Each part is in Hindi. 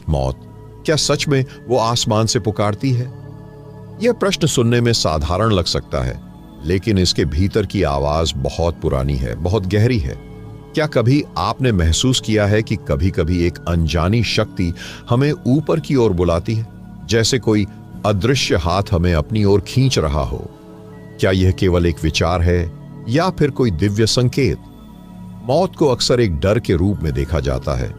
मौत, क्या सच में वो आसमान से पुकारती है? यह प्रश्न सुनने में साधारण लग सकता है, लेकिन इसके भीतर की आवाज बहुत पुरानी है, बहुत गहरी है। क्या कभी आपने महसूस किया है कि कभी-कभी एक अनजानी शक्ति हमें ऊपर की ओर बुलाती है, जैसे कोई अदृश्य हाथ हमें अपनी ओर खींच रहा हो? क्या यह केवल एक विचार है या फिर कोई दिव्य संकेत? मौत को अक्सर एक डर के रूप में देखा जाता है,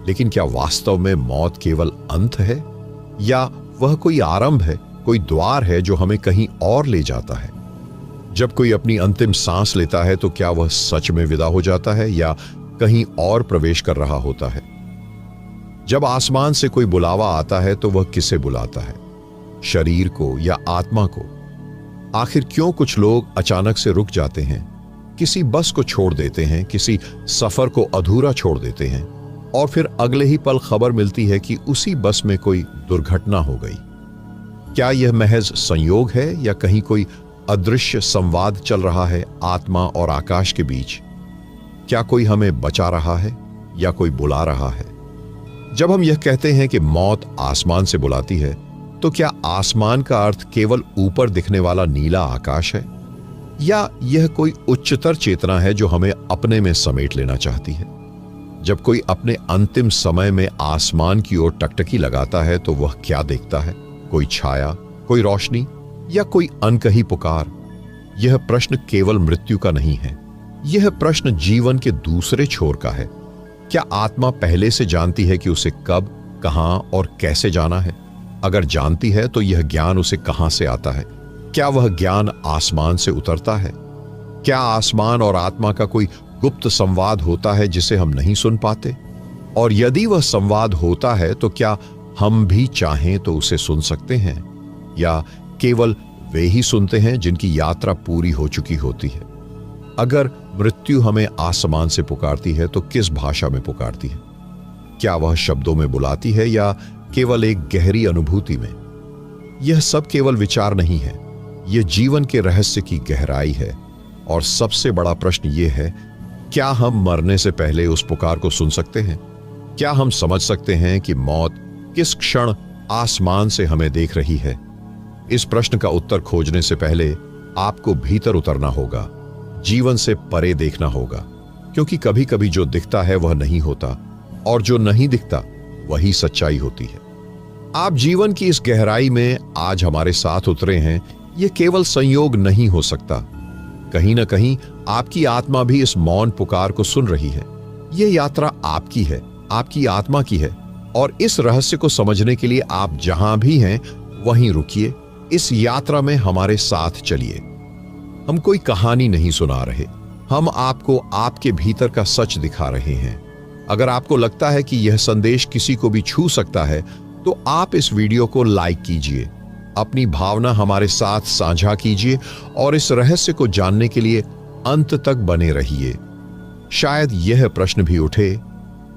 लेकिन क्या वास्तव में मौत केवल अंत है या वह कोई आरंभ है, कोई द्वार है जो हमें कहीं और ले जाता है? जब कोई अपनी अंतिम सांस लेता है तो क्या वह सच में विदा हो जाता है या कहीं और प्रवेश कर रहा होता है? जब आसमान से कोई बुलावा आता है तो वह किसे बुलाता है, शरीर को या आत्मा को? आखिर क्यों कुछ लोग अचानक से रुक जाते हैं, किसी बस को छोड़ देते हैं, किसी सफर को अधूरा छोड़ देते हैं और फिर अगले ही पल खबर मिलती है कि उसी बस में कोई दुर्घटना हो गई? क्या यह महज संयोग है या कहीं कोई अदृश्य संवाद चल रहा है आत्मा और आकाश के बीच? क्या कोई हमें बचा रहा है या कोई बुला रहा है? जब हम यह कहते हैं कि मौत आसमान से बुलाती है, तो क्या आसमान का अर्थ केवल ऊपर दिखने वाला नीला आकाश है या यह कोई उच्चतर चेतना है जो हमें अपने में समेट लेना चाहती है? जब कोई अपने अंतिम समय में आसमान की ओर टकटकी लगाता है तो वह क्या देखता है? कोई छाया, कोई रोशनी या कोई अनकही पुकार? यह प्रश्न केवल मृत्यु का नहीं है, यह प्रश्न जीवन के दूसरे छोर का है। क्या आत्मा पहले से जानती है कि उसे कब, कहां और कैसे जाना है? अगर जानती है तो यह ज्ञान उसे कहां से आता है? क्या वह ज्ञान आसमान से उतरता है? क्या आसमान और आत्मा का कोई गुप्त संवाद होता है जिसे हम नहीं सुन पाते? और यदि वह संवाद होता है तो क्या हम भी चाहें तो उसे सुन सकते हैं या केवल वे ही सुनते हैं जिनकी यात्रा पूरी हो चुकी होती है? अगर मृत्यु हमें आसमान से पुकारती है तो किस भाषा में पुकारती है? क्या वह शब्दों में बुलाती है या केवल एक गहरी अनुभूति में? यह सब केवल विचार नहीं है, यह जीवन के रहस्य की गहराई है। और सबसे बड़ा प्रश्न यह है, क्या हम मरने से पहले उस पुकार को सुन सकते हैं? क्या हम समझ सकते हैं कि मौत किस क्षण आसमान से हमें देख रही है? इस प्रश्न का उत्तर खोजने से पहले आपको भीतर उतरना होगा, जीवन से परे देखना होगा, क्योंकि कभी कभी जो दिखता है वह नहीं होता और जो नहीं दिखता वही सच्चाई होती है। आप जीवन की इस गहराई में आज हमारे साथ उतरे हैं, यह केवल संयोग नहीं हो सकता। कहीं ना कहीं आपकी आत्मा भी इस मौन पुकार को सुन रही है। यह यात्रा आपकी है, आपकी आत्मा की है, और इस रहस्य को समझने के लिए आप जहां भी हैं वहीं रुकिए। इस यात्रा में हमारे साथ चलिए। हम कोई कहानी नहीं सुना रहे, हम आपको आपके भीतर का सच दिखा रहे हैं। अगर आपको लगता है कि यह संदेश किसी को भी छू सकता है तो आप इस वीडियो को लाइक कीजिए, अपनी भावना हमारे साथ साझा कीजिए और इस रहस्य को जानने के लिए अंत तक बने रहिए। शायद यह प्रश्न भी उठे,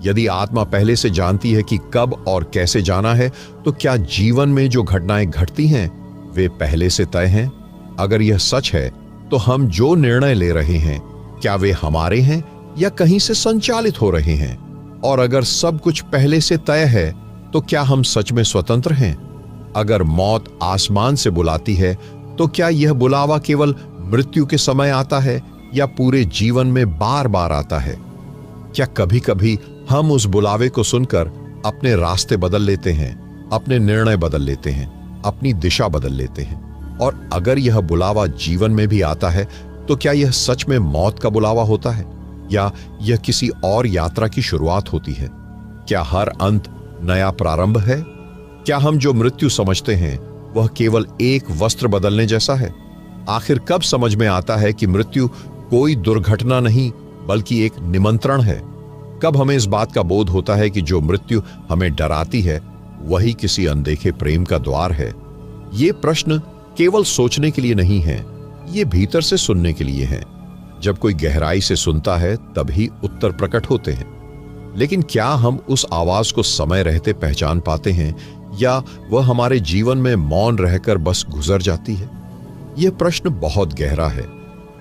यदि आत्मा पहले से जानती है कि कब और कैसे जाना है, तो क्या जीवन में जो घटनाएं घटती हैं वे पहले से तय हैं? अगर यह सच है तो हम जो निर्णय ले रहे हैं, क्या वे हमारे हैं या कहीं से संचालित हो रहे हैं? और अगर सब कुछ पहले से तय है तो क्या हम सच में स्वतंत्र हैं? अगर मौत आसमान से बुलाती है तो क्या यह बुलावा केवल मृत्यु के समय आता है या पूरे जीवन में बार बार आता है? क्या कभी कभी हम उस बुलावे को सुनकर अपने रास्ते बदल लेते हैं, अपने निर्णय बदल लेते हैं, अपनी दिशा बदल लेते हैं? और अगर यह बुलावा जीवन में भी आता है तो क्या यह सच में मौत का बुलावा होता है या यह किसी और यात्रा की शुरुआत होती है? क्या हर अंत नया प्रारंभ है? क्या हम जो मृत्यु समझते हैं वह केवल एक वस्त्र बदलने जैसा है? आखिर कब समझ में आता है कि मृत्यु कोई दुर्घटना नहीं बल्कि एक निमंत्रण है? कब हमें इस बात का बोध होता है कि जो मृत्यु हमें डराती है वही किसी अनदेखे प्रेम का द्वार है? ये प्रश्न केवल सोचने के लिए नहीं है, ये भीतर से सुनने के लिए है। जब कोई गहराई से सुनता है तभी उत्तर प्रकट होते हैं। लेकिन क्या हम उस आवाज को समय रहते पहचान पाते हैं या वह हमारे जीवन में मौन रहकर बस गुजर जाती है? यह प्रश्न बहुत गहरा है।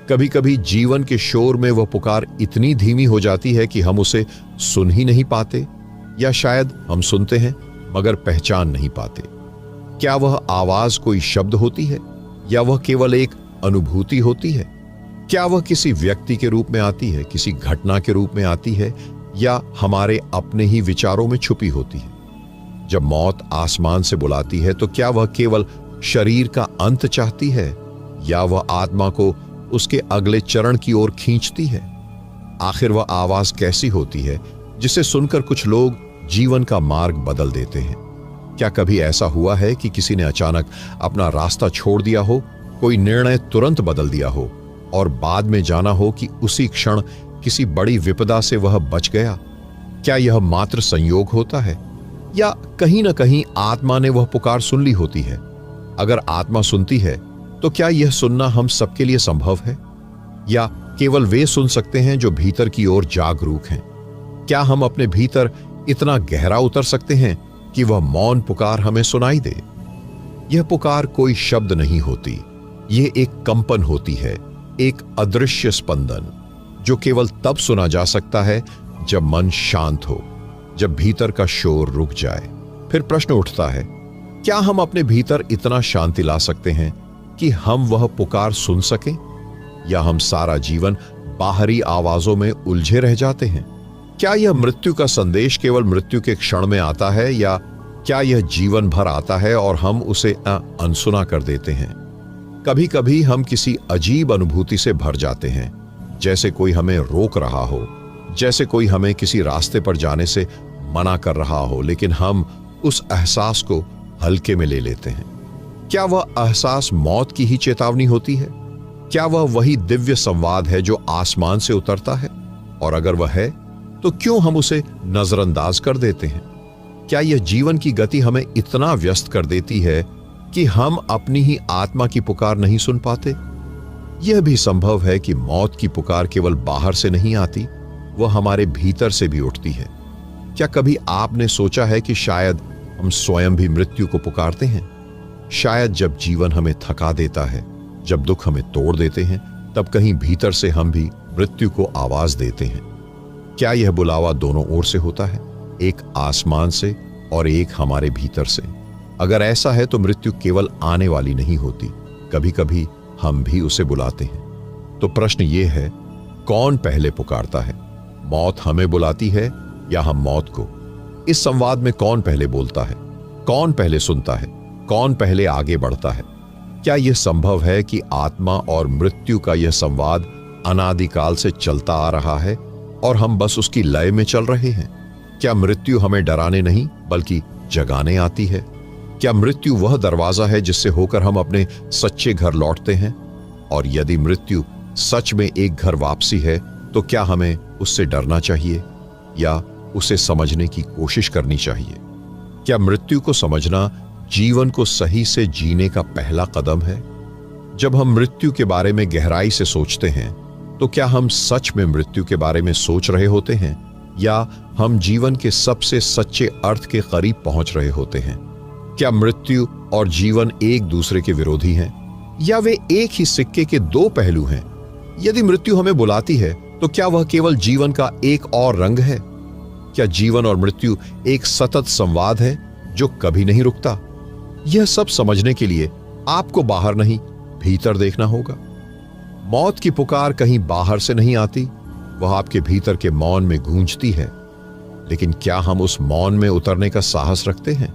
कभी कभी जीवन के शोर में वह पुकार इतनी धीमी हो जाती है कि हम उसे सुन ही नहीं पाते। या शायद हम सुनते हैं मगर पहचान नहीं पाते? क्या वह आवाज कोई शब्द होती है या वह केवल एक अनुभूति होती है? क्या वह किसी व्यक्ति के रूप में आती है, किसी घटना के रूप में आती है, या हमारे अपने ही विचारों में छुपी होती है? जब मौत आसमान से बुलाती है तो क्या वह केवल शरीर का अंत चाहती है या वह आत्मा को उसके अगले चरण की ओर खींचती है? आखिर वह आवाज कैसी होती है जिसे सुनकर कुछ लोग जीवन का मार्ग बदल देते हैं? क्या कभी ऐसा हुआ है कि किसी ने अचानक अपना रास्ता छोड़ दिया हो, कोई निर्णय तुरंत बदल दिया हो और बाद में जाना हो कि उसी क्षण किसी बड़ी विपदा से वह बच गया? क्या यह मात्र संयोग होता है या कहीं ना कहीं आत्मा ने वह पुकार सुन ली होती है? अगर आत्मा सुनती है तो क्या यह सुनना हम सबके लिए संभव है या केवल वे सुन सकते हैं जो भीतर की ओर जागरूक हैं? क्या हम अपने भीतर इतना गहरा उतर सकते हैं कि वह मौन पुकार हमें सुनाई दे? यह पुकार कोई शब्द नहीं होती, यह एक कंपन होती है, एक अदृश्य स्पंदन जो केवल तब सुना जा सकता है जब मन शांत हो, जब भीतर का शोर रुक जाए। फिर प्रश्न उठता है, क्या हम अपने भीतर इतना शांति ला सकते हैं कि हम वह पुकार सुन सकें, या हम सारा जीवन बाहरी आवाजों में उलझे रह जाते हैं? क्या यह मृत्यु का संदेश केवल मृत्यु के क्षण में आता है या क्या यह जीवन भर आता है और हम उसे अनसुना कर देते हैं? कभी कभी हम किसी अजीब अनुभूति से भर जाते हैं, जैसे कोई हमें रोक रहा हो, जैसे कोई हमें किसी रास्ते पर जाने से मना कर रहा हो, लेकिन हम उस एहसास को हल्के में ले लेते हैं। क्या वह एहसास मौत की ही चेतावनी होती है? क्या वह वही दिव्य संवाद है जो आसमान से उतरता है? और अगर वह है तो क्यों हम उसे नजरअंदाज कर देते हैं? क्या यह जीवन की गति हमें इतना व्यस्त कर देती है कि हम अपनी ही आत्मा की पुकार नहीं सुन पाते? यह भी संभव है कि मौत की पुकार केवल बाहर से नहीं आती, वह हमारे भीतर से भी उठती है। क्या कभी आपने सोचा है कि शायद हम स्वयं भी मृत्यु को पुकारते हैं? शायद जब जीवन हमें थका देता है, जब दुख हमें तोड़ देते हैं, तब कहीं भीतर से हम भी मृत्यु को आवाज देते हैं। क्या यह बुलावा दोनों ओर से होता है, एक आसमान से और एक हमारे भीतर से? अगर ऐसा है तो मृत्यु केवल आने वाली नहीं होती, कभी कभी हम भी उसे बुलाते हैं। तो प्रश्न यह है, कौन पहले पुकारता है? मौत हमें बुलाती है या हम मौत को? इस संवाद में कौन पहले बोलता है? कौन पहले सुनता है? कौन पहले आगे बढ़ता है? क्या यह संभव है कि आत्मा और मृत्यु का यह संवाद अनादिकाल से चलता आ रहा है और हम बस उसकी लय में चल रहे हैं? क्या मृत्यु हमें डराने नहीं बल्कि जगाने आती है? क्या मृत्यु वह दरवाजा है जिससे होकर हम अपने सच्चे घर लौटते हैं? और यदि मृत्यु सच में एक घर वापसी है तो क्या हमें उससे डरना चाहिए या उसे समझने की कोशिश करनी चाहिए? क्या मृत्यु को समझना जीवन को सही से जीने का पहला कदम है? जब हम मृत्यु के बारे में गहराई से सोचते हैं तो क्या हम सच में मृत्यु के बारे में सोच रहे होते हैं या हम जीवन के सबसे सच्चे अर्थ के करीब पहुंच रहे होते हैं? क्या मृत्यु और जीवन एक दूसरे के विरोधी हैं या वे एक ही सिक्के के दो पहलू हैं? यदि मृत्यु हमें बुलाती है तो क्या वह केवल जीवन का एक और रंग है? क्या जीवन और मृत्यु एक सतत संवाद है जो कभी नहीं रुकता? यह सब समझने के लिए आपको बाहर नहीं, भीतर देखना होगा। मौत की पुकार कहीं बाहर से नहीं आती, वह आपके भीतर के मौन में गूंजती है। लेकिन क्या हम उस मौन में उतरने का साहस रखते हैं?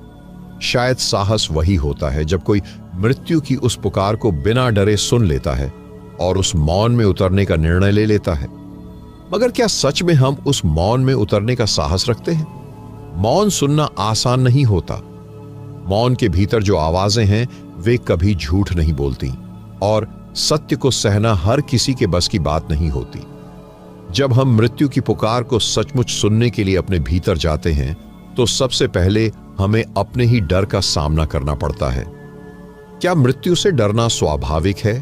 शायद साहस वही होता है जब कोई मृत्यु की उस पुकार को बिना डरे सुन लेता है और उस मौन में उतरने का निर्णय ले लेता है। मगर क्या सच में हम उस मौन में उतरने का साहस रखते हैं? मौन सुनना आसान नहीं होता। मौन के भीतर जो आवाजें हैं वे कभी झूठ नहीं बोलती और सत्य को सहना हर किसी के बस की बात नहीं होती। जब हम मृत्यु की पुकार को सचमुच सुनने के लिए अपने भीतर जाते हैं तो सबसे पहले हमें अपने ही डर का सामना करना पड़ता है। क्या मृत्यु से डरना स्वाभाविक है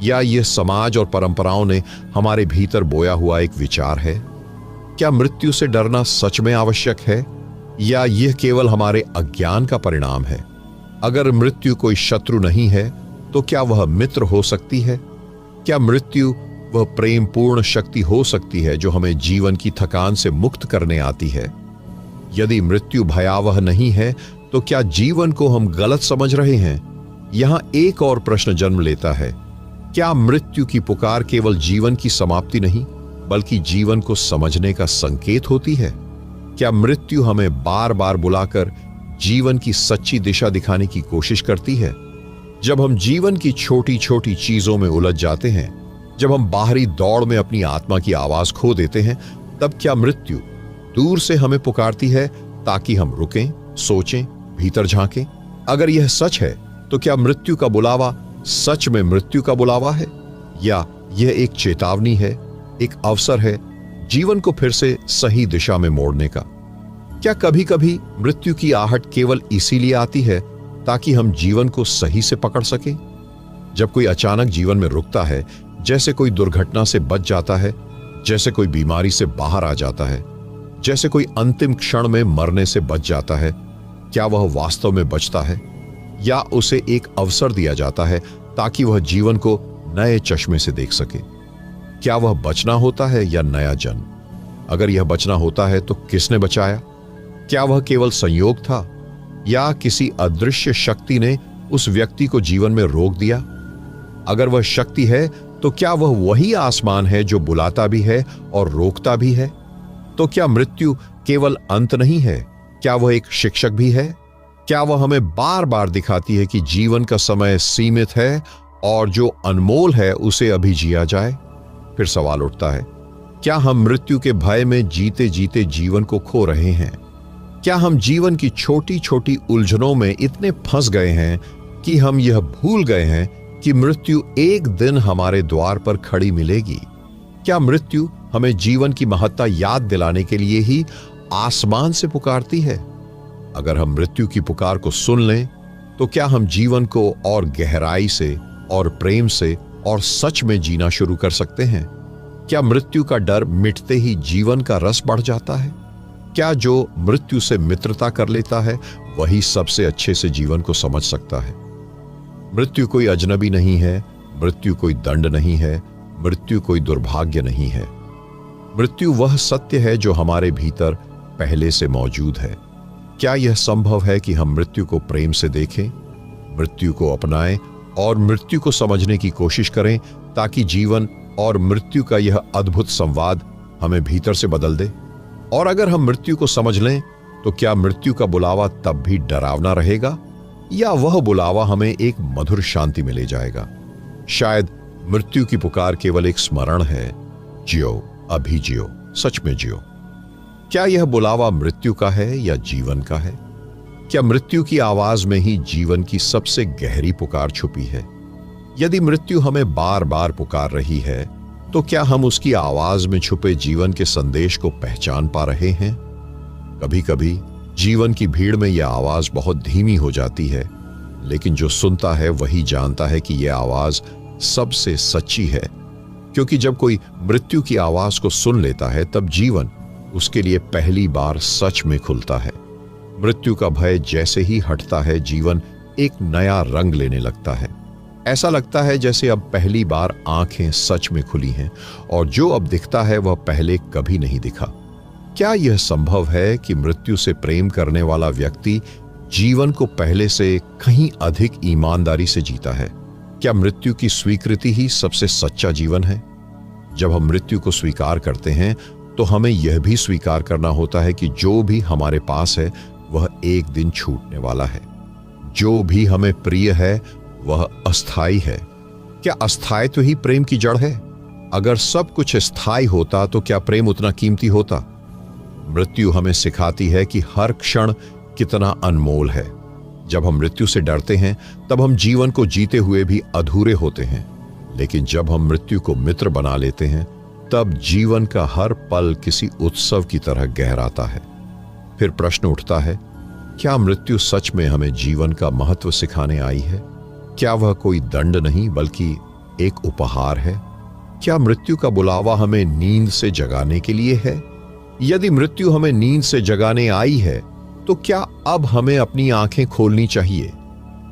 या यह समाज और परंपराओं ने हमारे भीतर बोया हुआ एक विचार है? क्या मृत्यु से डरना सच में आवश्यक है या यह केवल हमारे अज्ञान का परिणाम है? अगर मृत्यु कोई शत्रु नहीं है तो क्या वह मित्र हो सकती है? क्या मृत्यु वह प्रेमपूर्ण शक्ति हो सकती है जो हमें जीवन की थकान से मुक्त करने आती है? यदि मृत्यु भयावह नहीं है तो क्या जीवन को हम गलत समझ रहे हैं? यहां एक और प्रश्न जन्म लेता है, क्या मृत्यु की पुकार केवल जीवन की समाप्ति नहीं बल्कि जीवन को समझने का संकेत होती है? क्या मृत्यु हमें बार बार बुलाकर जीवन की सच्ची दिशा दिखाने की कोशिश करती है? जब हम जीवन की छोटी छोटी चीजों में उलझ जाते हैं, जब हम बाहरी दौड़ में अपनी आत्मा की आवाज खो देते हैं, तब क्या मृत्यु दूर से हमें पुकारती है ताकि हम रुकें, सोचें, भीतर झांकें? अगर यह सच है तो क्या मृत्यु का बुलावा सच में मृत्यु का बुलावा है, या यह एक चेतावनी है, एक अवसर है जीवन को फिर से सही दिशा में मोड़ने का? क्या कभी कभी मृत्यु की आहट केवल इसीलिए आती है ताकि हम जीवन को सही से पकड़ सकें? जब कोई अचानक जीवन में रुकता है, जैसे कोई दुर्घटना से बच जाता है, जैसे कोई बीमारी से बाहर आ जाता है, जैसे कोई अंतिम क्षण में मरने से बच जाता है, क्या वह वास्तव में बचता है, या उसे एक अवसर दिया जाता है ताकि वह जीवन को नए चश्मे से देख सके? क्या वह बचना होता है या नया जन्म? अगर यह बचना होता है तो किसने बचाया? क्या वह केवल संयोग था या किसी अदृश्य शक्ति ने उस व्यक्ति को जीवन में रोक दिया? अगर वह शक्ति है तो क्या वह वही आसमान है जो बुलाता भी है और रोकता भी है? तो क्या मृत्यु केवल अंत नहीं है, क्या वह एक शिक्षक भी है? क्या वह हमें बार बार दिखाती है कि जीवन का समय सीमित है और जो अनमोल है उसे अभी जिया जाए? फिर सवाल उठता है, क्या हम मृत्यु के भय में जीते जीते जीवन को खो रहे हैं? क्या हम जीवन की छोटी छोटी उलझनों में इतने फंस गए हैं कि हम यह भूल गए हैं कि मृत्यु एक दिन हमारे द्वार पर खड़ी मिलेगी? क्या मृत्यु हमें जीवन की महत्ता याद दिलाने के लिए ही आसमान से पुकारती है? अगर हम मृत्यु की पुकार को सुन लें तो क्या हम जीवन को और गहराई से और प्रेम से और सच में जीना शुरू कर सकते हैं? क्या मृत्यु का डर मिटते ही जीवन का रस बढ़ जाता है? क्या जो मृत्यु से मित्रता कर लेता है वही सबसे अच्छे से जीवन को समझ सकता है? मृत्यु कोई अजनबी नहीं है, मृत्यु कोई दंड नहीं है, मृत्यु कोई दुर्भाग्य नहीं है। मृत्यु वह सत्य है जो हमारे भीतर पहले से मौजूद है। क्या यह संभव है कि हम मृत्यु को प्रेम से देखें, मृत्यु को अपनाएं और मृत्यु को समझने की कोशिश करें ताकि जीवन और मृत्यु का यह अद्भुत संवाद हमें भीतर से बदल दे? और अगर हम मृत्यु को समझ लें तो क्या मृत्यु का बुलावा तब भी डरावना रहेगा या वह बुलावा हमें एक मधुर शांति में ले जाएगा? शायद मृत्यु की पुकार केवल एक स्मरण है, जियो, अभी जियो, सच में जियो। क्या यह बुलावा मृत्यु का है या जीवन का है? क्या मृत्यु की आवाज में ही जीवन की सबसे गहरी पुकार छुपी है? यदि मृत्यु हमें बार बार पुकार रही है तो क्या हम उसकी आवाज में छुपे जीवन के संदेश को पहचान पा रहे हैं? कभी कभी जीवन की भीड़ में यह आवाज बहुत धीमी हो जाती है, लेकिन जो सुनता है वही जानता है कि यह आवाज सबसे सच्ची है, क्योंकि जब कोई मृत्यु की आवाज को सुन लेता है तब जीवन उसके लिए पहली बार सच में खुलता है। मृत्यु का भय जैसे ही हटता है, जीवन एक नया रंग लेने लगता है। ऐसा लगता है जैसे अब पहली बार आंखें सच में खुली हैं और जो अब दिखता है वह पहले कभी नहीं दिखा। क्या यह संभव है कि मृत्यु से प्रेम करने वाला व्यक्ति जीवन को पहले से कहीं अधिक ईमानदारी से जीता है? क्या मृत्यु की स्वीकृति ही सबसे सच्चा जीवन है? जब हम मृत्यु को स्वीकार करते हैं तो हमें यह भी स्वीकार करना होता है कि जो भी हमारे पास है वह एक दिन छूटने वाला है। जो भी हमें प्रिय है वह अस्थाई है। क्या अस्थायित्व ही प्रेम की जड़ है? अगर सब कुछ स्थायी होता तो क्या प्रेम उतना कीमती होता? मृत्यु हमें सिखाती है कि हर क्षण कितना अनमोल है। जब हम मृत्यु से डरते हैं तब हम जीवन को जीते हुए भी अधूरे होते हैं, लेकिन जब हम मृत्यु को मित्र बना लेते हैं तब जीवन का हर पल किसी उत्सव की तरह गहराता है। फिर प्रश्न उठता है, क्या मृत्यु सच में हमें जीवन का महत्व सिखाने आई है? क्या वह कोई दंड नहीं बल्कि एक उपहार है? क्या मृत्यु का बुलावा हमें नींद से जगाने के लिए है? यदि मृत्यु हमें नींद से जगाने आई है तो क्या अब हमें अपनी आंखें खोलनी चाहिए?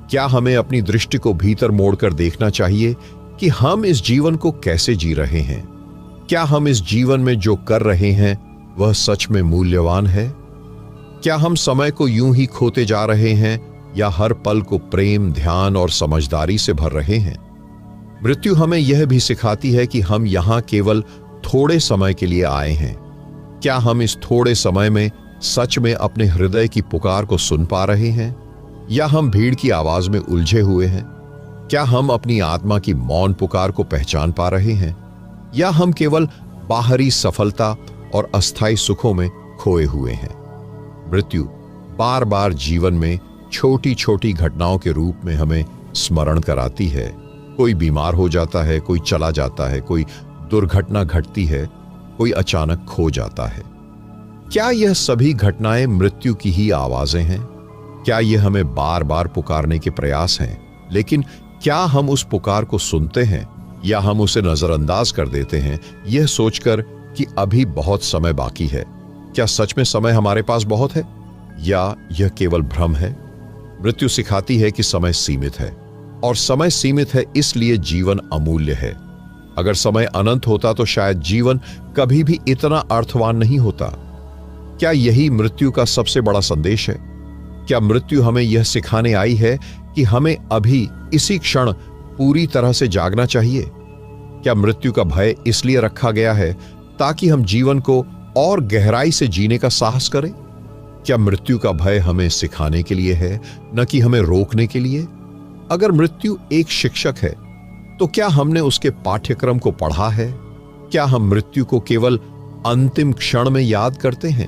क्या हमें अपनी दृष्टि को भीतर मोड़कर देखना चाहिए कि हम इस जीवन को कैसे जी रहे हैं? क्या हम इस जीवन में जो कर रहे हैं वह सच में मूल्यवान है? क्या हम समय को यूं ही खोते जा रहे हैं या हर पल को प्रेम, ध्यान और समझदारी से भर रहे हैं? मृत्यु हमें यह भी सिखाती है कि हम यहां केवल थोड़े समय के लिए आए हैं। क्या हम इस थोड़े समय में सच में अपने हृदय की पुकार को सुन पा रहे हैं, या हम भीड़ की आवाज में उलझे हुए हैं? क्या हम अपनी आत्मा की मौन पुकार को पहचान पा रहे हैं, या हम केवल बाहरी सफलता और अस्थायी सुखों में खोए हुए हैं? मृत्यु बार बार जीवन में छोटी छोटी घटनाओं के रूप में हमें स्मरण कराती है। कोई बीमार हो जाता है, कोई चला जाता है, कोई दुर्घटना घटती है, कोई अचानक खो जाता है। क्या यह सभी घटनाएं मृत्यु की ही आवाजें हैं? क्या यह हमें बार बार पुकारने के प्रयास हैं? लेकिन क्या हम उस पुकार को सुनते हैं, या हम उसे नजरअंदाज कर देते हैं, यह सोचकर कि अभी बहुत समय बाकी है? क्या सच में समय हमारे पास बहुत है, या यह केवल भ्रम है? मृत्यु सिखाती है कि समय सीमित है, और समय सीमित है इसलिए जीवन अमूल्य है। अगर समय अनंत होता तो शायद जीवन कभी भी इतना अर्थवान नहीं होता। क्या यही मृत्यु का सबसे बड़ा संदेश है? क्या मृत्यु हमें यह सिखाने आई है कि हमें अभी इसी क्षण पूरी तरह से जागना चाहिए? क्या मृत्यु का भय इसलिए रखा गया है ताकि हम जीवन को और गहराई से जीने का साहस करें? क्या मृत्यु का भय हमें सिखाने के लिए है, न कि हमें रोकने के लिए? अगर मृत्यु एक शिक्षक है तो क्या हमने उसके पाठ्यक्रम को पढ़ा है? क्या हम मृत्यु को केवल अंतिम क्षण में याद करते हैं,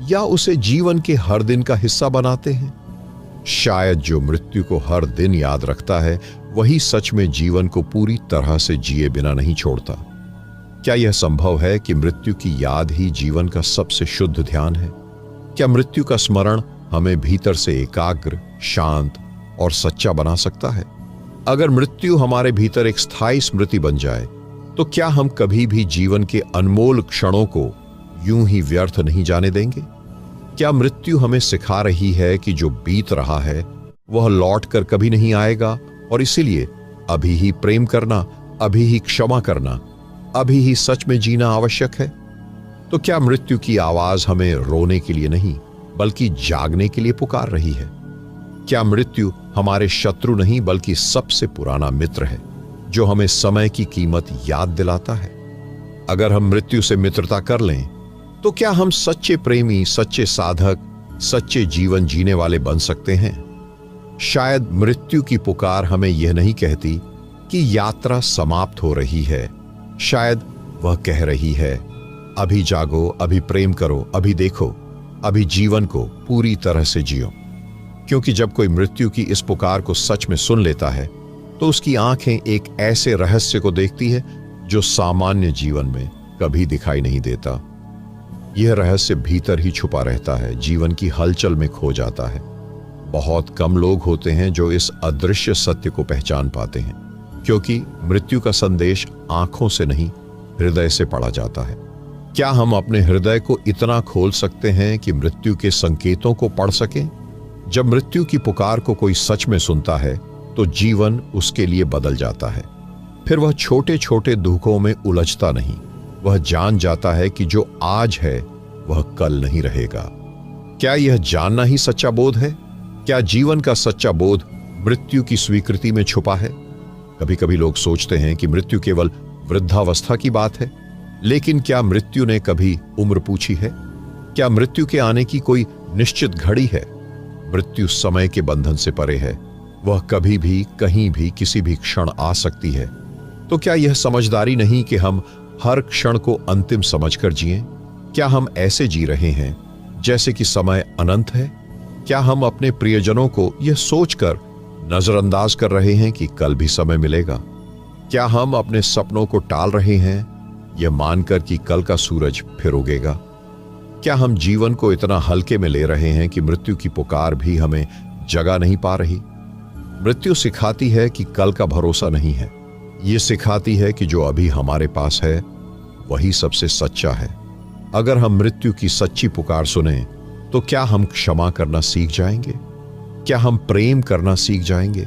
या उसे जीवन के हर दिन का हिस्सा बनाते हैं? शायद जो मृत्यु को हर दिन याद रखता है वही सच में जीवन को पूरी तरह से जिए बिना नहीं छोड़ता। क्या यह संभव है कि मृत्यु की याद ही जीवन का सबसे शुद्ध ध्यान है? क्या मृत्यु का स्मरण हमें भीतर से एकाग्र, शांत और सच्चा बना सकता है? अगर मृत्यु हमारे भीतर एक स्थायी स्मृति बन जाए तो क्या हम कभी भी जीवन के अनमोल क्षणों को यूं ही व्यर्थ नहीं जाने देंगे? क्या मृत्यु हमें सिखा रही है कि जो बीत रहा है वह लौट कर कभी नहीं आएगा, और इसीलिए अभी ही प्रेम करना, अभी ही क्षमा करना, अभी ही सच में जीना आवश्यक है? तो क्या मृत्यु की आवाज हमें रोने के लिए नहीं बल्कि जागने के लिए पुकार रही है? क्या मृत्यु हमारे शत्रु नहीं बल्कि सबसे पुराना मित्र है जो हमें समय की कीमत याद दिलाता है? अगर हम मृत्यु से मित्रता कर लें तो क्या हम सच्चे प्रेमी, सच्चे साधक, सच्चे जीवन जीने वाले बन सकते हैं? शायद मृत्यु की पुकार हमें यह नहीं कहती कि यात्रा समाप्त हो रही है। शायद वह कह रही है, अभी जागो, अभी प्रेम करो, अभी देखो, अभी जीवन को पूरी तरह से जियो। क्योंकि जब कोई मृत्यु की इस पुकार को सच में सुन लेता है तो उसकी आंखें एक ऐसे रहस्य को देखती है जो सामान्य जीवन में कभी दिखाई नहीं देता। यह रहस्य भीतर ही छुपा रहता है, जीवन की हलचल में खो जाता है। बहुत कम लोग होते हैं जो इस अदृश्य सत्य को पहचान पाते हैं, क्योंकि मृत्यु का संदेश आंखों से नहीं, हृदय से पढ़ा जाता है। क्या हम अपने हृदय को इतना खोल सकते हैं कि मृत्यु के संकेतों को पढ़ सकें? जब मृत्यु की पुकार को कोई सच में सुनता है तो जीवन उसके लिए बदल जाता है। फिर वह छोटे छोटे दुखों में उलझता नहीं। वह जान जाता है कि जो आज है वह कल नहीं रहेगा। क्या यह जानना ही सच्चा बोध है? क्या जीवन का सच्चा बोध मृत्यु की स्वीकृति में छुपा है? कभी कभी लोग सोचते हैं कि मृत्यु केवल वृद्धावस्था की बात है, लेकिन क्या मृत्यु ने कभी उम्र पूछी है? क्या मृत्यु के आने की कोई निश्चित घड़ी है? मृत्यु समय के बंधन से परे है। वह कभी भी, कहीं भी, किसी भी क्षण आ सकती है। तो क्या यह समझदारी नहीं कि हम हर क्षण को अंतिम समझकर जिएं? क्या हम ऐसे जी रहे हैं जैसे कि समय अनंत है? क्या हम अपने प्रियजनों को यह सोचकर नजरअंदाज कर रहे हैं कि कल भी समय मिलेगा? क्या हम अपने सपनों को टाल रहे हैं यह मानकर कि कल का सूरज फिर उगेगा? क्या हम जीवन को इतना हल्के में ले रहे हैं कि मृत्यु की पुकार भी हमें जगा नहीं पा रही? मृत्यु सिखाती है कि कल का भरोसा नहीं है। ये सिखाती है कि जो अभी हमारे पास है वही सबसे सच्चा है। अगर हम मृत्यु की सच्ची पुकार सुने तो क्या हम क्षमा करना सीख जाएंगे? क्या हम प्रेम करना सीख जाएंगे?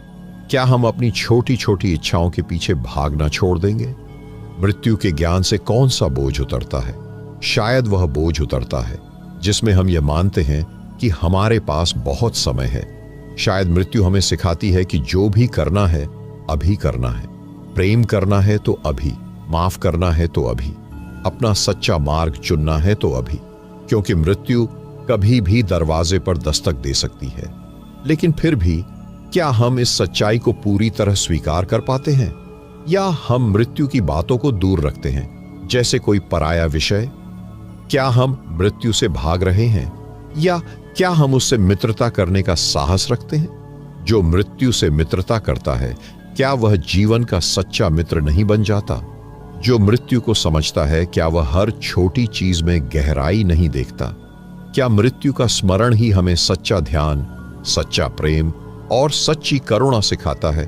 क्या हम अपनी छोटी छोटी इच्छाओं के पीछे भागना छोड़ देंगे? मृत्यु के ज्ञान से कौन सा बोझ उतरता है? शायद वह बोझ उतरता है जिसमें हम ये मानते हैं कि हमारे पास बहुत समय है। शायद मृत्यु हमें सिखाती है कि जो भी करना है अभी करना है। प्रेम करना है तो अभी, माफ करना है तो अभी, अपना सच्चा मार्ग चुनना है तो अभी, क्योंकि मृत्यु कभी भी दरवाजे पर दस्तक दे सकती है। लेकिन फिर भी क्या हम इस सच्चाई को पूरी तरह स्वीकार कर पाते हैं, या हम मृत्यु की बातों को दूर रखते हैं जैसे कोई पराया विषय? क्या हम मृत्यु से भाग रहे हैं, या क्या हम उससे मित्रता करने का साहस रखते हैं? जो मृत्यु से मित्रता करता है, क्या वह जीवन का सच्चा मित्र नहीं बन जाता? जो मृत्यु को समझता है, क्या वह हर छोटी चीज में गहराई नहीं देखता? क्या मृत्यु का स्मरण ही हमें सच्चा ध्यान, सच्चा प्रेम और सच्ची करुणा सिखाता है?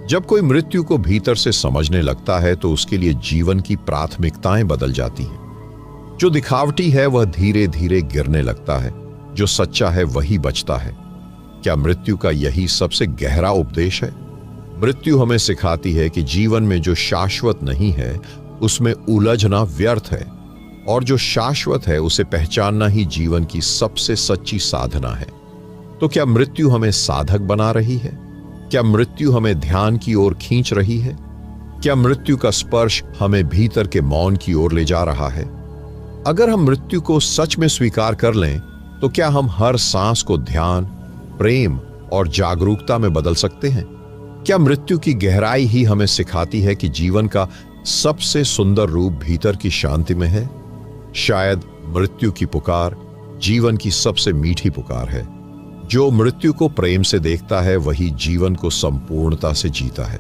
जब कोई मृत्यु को भीतर से समझने लगता है तो उसके लिए जीवन की प्राथमिकताएं बदल जाती हैं। जो दिखावटी है वह धीरे धीरे गिरने लगता है, जो सच्चा है वही बचता है। क्या मृत्यु का यही सबसे गहरा उपदेश है? मृत्यु हमें सिखाती है कि जीवन में जो शाश्वत नहीं है उसमें उलझना व्यर्थ है, और जो शाश्वत है उसे पहचानना ही जीवन की सबसे सच्ची साधना है। तो क्या मृत्यु हमें साधक बना रही है? क्या मृत्यु हमें ध्यान की ओर खींच रही है? क्या मृत्यु का स्पर्श हमें भीतर के मौन की ओर ले जा रहा है? अगर हम मृत्यु को सच में स्वीकार कर लें तो क्या हम हर सांस को ध्यान, प्रेम और जागरूकता में बदल सकते हैं? क्या मृत्यु की गहराई ही हमें सिखाती है कि जीवन का सबसे सुंदर रूप भीतर की शांति में है? शायद मृत्यु की पुकार जीवन की सबसे मीठी पुकार है। जो मृत्यु को प्रेम से देखता है वही जीवन को संपूर्णता से जीता है,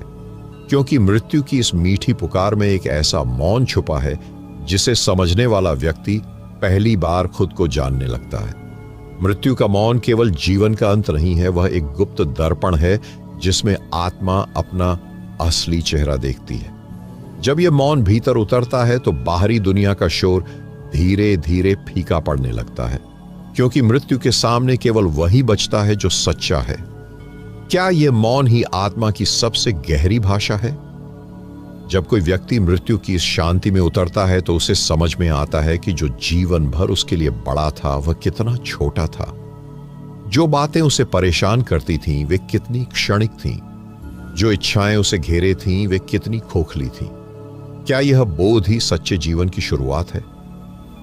क्योंकि मृत्यु की इस मीठी पुकार में एक ऐसा मौन छुपा है जिसे समझने वाला व्यक्ति पहली बार खुद को जानने लगता है। मृत्यु का मौन केवल जीवन का अंत नहीं है, वह एक गुप्त दर्पण है जिसमें आत्मा अपना असली चेहरा देखती है। जब यह मौन भीतर उतरता है तो बाहरी दुनिया का शोर धीरे धीरे फीका पड़ने लगता है, क्योंकि मृत्यु के सामने केवल वही बचता है जो सच्चा है। क्या यह मौन ही आत्मा की सबसे गहरी भाषा है? जब कोई व्यक्ति मृत्यु की इस शांति में उतरता है तो उसे समझ में आता है कि जो जीवन भर उसके लिए बड़ा था वह कितना छोटा था। जो बातें उसे परेशान करती थीं वे कितनी क्षणिक थीं, जो इच्छाएं उसे घेरे थीं वे कितनी खोखली थीं। क्या यह बोध ही सच्चे जीवन की शुरुआत है?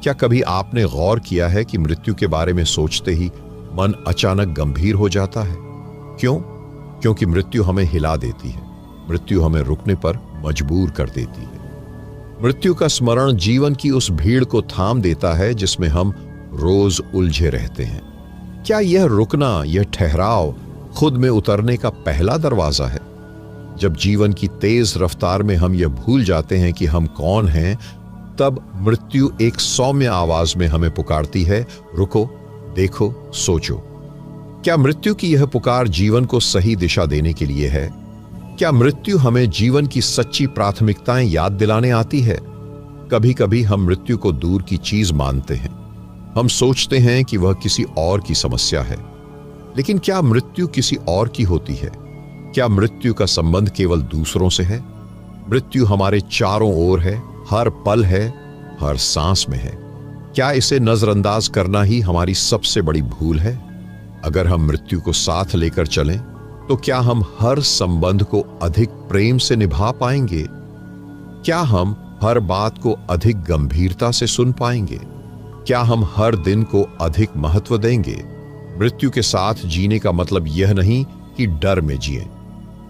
क्या कभी आपने गौर किया है कि मृत्यु के बारे में सोचते ही मन अचानक गंभीर हो जाता है? क्यों? क्योंकि मृत्यु हमें हिला देती है, मृत्यु हमें रुकने पर मजबूर कर देती है। मृत्यु का स्मरण जीवन की उस भीड़ को थाम देता है जिसमें हम रोज उलझे रहते हैं। क्या यह रुकना, यह ठहराव खुद में उतरने का पहला दरवाजा है? जब जीवन की तेज रफ्तार में हम यह भूल जाते हैं कि हम कौन हैं, तब मृत्यु एक सौम्य आवाज में हमें पुकारती है, रुको, देखो, सोचो। क्या मृत्यु की यह पुकार जीवन को सही दिशा देने के लिए है? क्या मृत्यु हमें जीवन की सच्ची प्राथमिकताएं याद दिलाने आती है? कभी कभी हम मृत्यु को दूर की चीज मानते हैं। हम सोचते हैं कि वह किसी और की समस्या है, लेकिन क्या मृत्यु किसी और की होती है? क्या मृत्यु का संबंध केवल दूसरों से है? मृत्यु हमारे चारों ओर है, हर पल है, हर सांस में है। क्या इसे नजरअंदाज करना ही हमारी सबसे बड़ी भूल है? अगर हम मृत्यु को साथ लेकर चलें तो क्या हम हर संबंध को अधिक प्रेम से निभा पाएंगे? क्या हम हर बात को अधिक गंभीरता से सुन पाएंगे? क्या हम हर दिन को अधिक महत्व देंगे? मृत्यु के साथ जीने का मतलब यह नहीं कि डर में जिएं।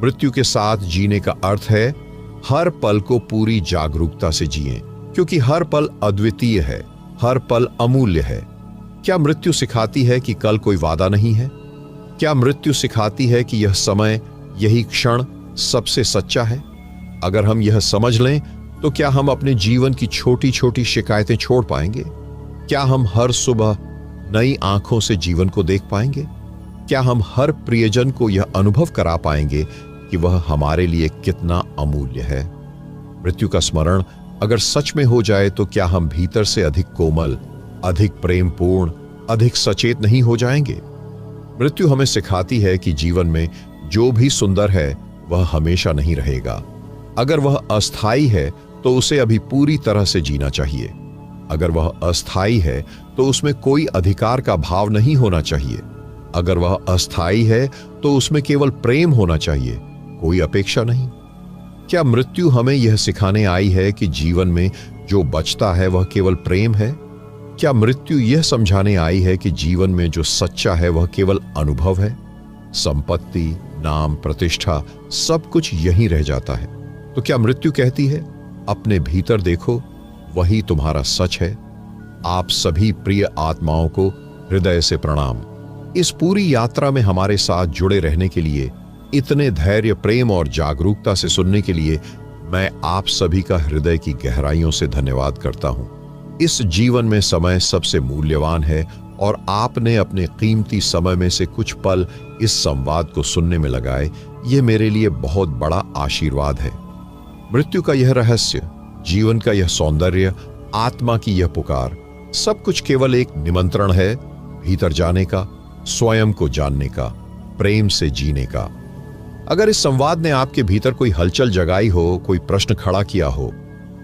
मृत्यु के साथ जीने का अर्थ है हर पल को पूरी जागरूकता से जिएं, क्योंकि हर पल अद्वितीय है, हर पल अमूल्य है। क्या मृत्यु सिखाती है कि कल कोई वादा नहीं है? क्या मृत्यु सिखाती है कि यह समय, यही क्षण सबसे सच्चा है? अगर हम यह समझ लें तो क्या हम अपने जीवन की छोटी छोटी शिकायतें छोड़ पाएंगे? क्या हम हर सुबह नई आंखों से जीवन को देख पाएंगे? क्या हम हर प्रियजन को यह अनुभव करा पाएंगे कि वह हमारे लिए कितना अमूल्य है? मृत्यु का स्मरण अगर सच में हो जाए तो क्या हम भीतर से अधिक कोमल, अधिक प्रेमपूर्ण, अधिक सचेत नहीं हो जाएंगे? मृत्यु हमें सिखाती है कि जीवन में जो भी सुंदर है वह हमेशा नहीं रहेगा। अगर वह अस्थायी है तो उसे अभी पूरी तरह से जीना चाहिए। अगर वह अस्थायी है तो उसमें कोई अधिकार का भाव नहीं होना चाहिए। अगर वह अस्थायी है तो उसमें केवल प्रेम होना चाहिए, कोई अपेक्षा नहीं। क्या मृत्यु हमें यह सिखाने आई है कि जीवन में जो बचता है वह केवल प्रेम है? क्या मृत्यु यह समझाने आई है कि जीवन में जो सच्चा है वह केवल अनुभव है? संपत्ति, नाम, प्रतिष्ठा सब कुछ यहीं रह जाता है। तो क्या मृत्यु कहती है अपने भीतर देखो, वही तुम्हारा सच है? आप सभी प्रिय आत्माओं को हृदय से प्रणाम। इस पूरी यात्रा में हमारे साथ जुड़े रहने के लिए, इतने धैर्य, प्रेम और जागरूकता से सुनने के लिए मैं आप सभी का हृदय की गहराइयों से धन्यवाद करता हूं। इस जीवन में समय सबसे मूल्यवान है और आपने अपने कीमती समय में से कुछ पल इस संवाद को सुनने में लगाए, यह मेरे लिए बहुत बड़ा आशीर्वाद है। मृत्यु का यह रहस्य, जीवन का यह सौंदर्य, आत्मा की यह पुकार, सब कुछ केवल एक निमंत्रण है भीतर जाने का, स्वयं को जानने का, प्रेम से जीने का। अगर इस संवाद ने आपके भीतर कोई हलचल जगाई हो, कोई प्रश्न खड़ा किया हो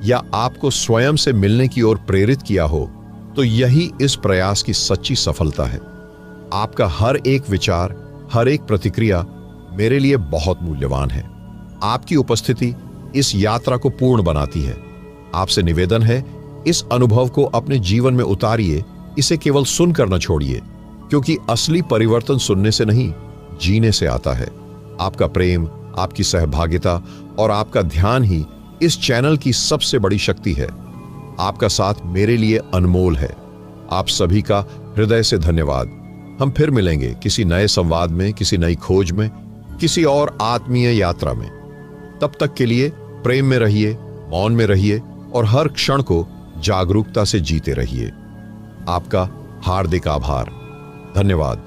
या आपको स्वयं से मिलने की ओर प्रेरित किया हो, तो यही इस प्रयास की सच्ची सफलता है। आपका हर एक विचार, हर एक प्रतिक्रिया मेरे लिए बहुत मूल्यवान है। आपकी उपस्थिति इस यात्रा को पूर्ण बनाती है। आपसे निवेदन है, इस अनुभव को अपने जीवन में उतारिए, इसे केवल सुनकर न छोड़िए, क्योंकि असली परिवर्तन सुनने से नहीं, जीने से आता है। आपका प्रेम, आपकी सहभागिता और आपका ध्यान ही इस चैनल की सबसे बड़ी शक्ति है। आपका साथ मेरे लिए अनमोल है। आप सभी का हृदय से धन्यवाद। हम फिर मिलेंगे किसी नए संवाद में, किसी नई खोज में, किसी और आत्मीय यात्रा में। तब तक के लिए प्रेम में रहिए, मौन में रहिए और हर क्षण को जागरूकता से जीते रहिए। आपका हार्दिक आभार। धन्यवाद।